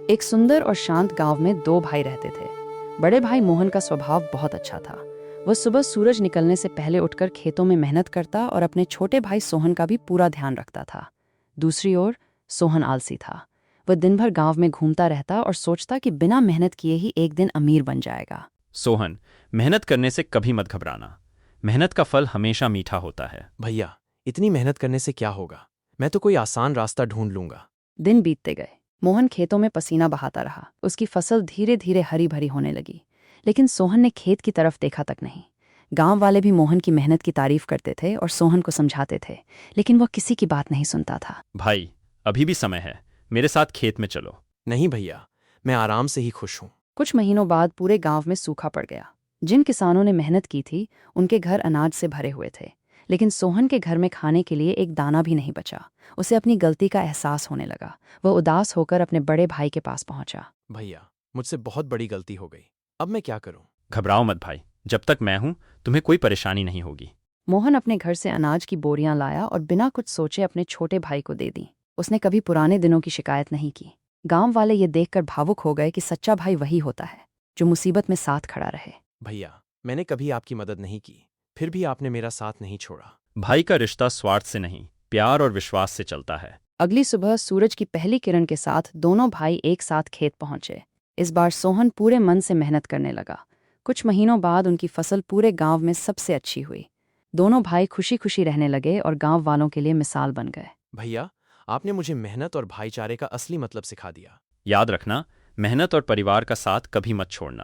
एक सुंदर और शांत गांव में दो भाई रहते थे। बड़े भाई मोहन का स्वभाव बहुत अच्छा था। वह सुबह सूरज निकलने से पहले उठकर खेतों में मेहनत करता और अपने छोटे भाई सोहन का भी पूरा ध्यान रखता था। दूसरी ओर सोहन आलसी था। वह दिन भर गांव में घूमता रहता और सोचता कि बिना मेहनत किए ही एक दिन अमीर बन जाएगा। सोहन, मेहनत करने से कभी मत घबराना। मेहनत का फल हमेशा मीठा होता है। भैया, इतनी मेहनत करने से क्या होगा? मैं तो कोई आसान रास्ता ढूंढ लूंगा। दिन बीतते गए। मोहन खेतों में पसीना बहाता रहा। उसकी फसल धीरे धीरे हरी भरी होने लगी। लेकिन सोहन ने खेत की तरफ देखा तक नहीं। गांव वाले भी मोहन की मेहनत की तारीफ करते थे और सोहन को समझाते थे, लेकिन वह किसी की बात नहीं सुनता था। भाई, अभी भी समय है। मेरे साथ खेत में चलो। नहीं भैया, मैं आराम से ही खुश हूँ। कुछ महीनों बाद पूरे गांव में सूखा पड़ गया। जिन किसानों ने मेहनत की थी उनके घर अनाज से भरे हुए थे, लेकिन सोहन के घर में खाने के लिए एक दाना भी नहीं बचा। उसे अपनी गलती का एहसास होने लगा। वह उदास होकर अपने बड़े भाई के पास पहुंचा। भैया, मुझसे बहुत बड़ी गलती हो गई। अब मैं क्या करूँ? घबराओ मत भाई, जब तक मैं हूं तुम्हें कोई परेशानी नहीं होगी। मोहन अपने घर से अनाज की बोरियां लाया और बिना कुछ सोचे अपने छोटे भाई को दे दी। उसने कभी पुराने दिनों की शिकायत नहीं की। गांव वाले ये देखकर भावुक हो गए कि सच्चा भाई वही होता है जो मुसीबत में साथ खड़ा रहे। भैया, मैंने कभी आपकी मदद नहीं की, फिर भी आपने मेरा साथ नहीं छोड़ा। भाई का रिश्ता स्वार्थ से नहीं, प्यार और विश्वास से चलता है। अगली सुबह सूरज की पहली किरण के साथ दोनों भाई एक साथ खेत पहुंचे। इस बार सोहन पूरे मन से मेहनत करने लगा। कुछ महीनों बाद उनकी फसल पूरे गांव में सबसे अच्छी हुई। दोनों भाई खुशी खुशी रहने लगे और गांव वालों के लिए मिसाल बन गए। भैया, आपने मुझे मेहनत और भाईचारे का असली मतलब सिखा दिया। याद रखना, मेहनत और परिवार का साथ कभी मत छोड़ना।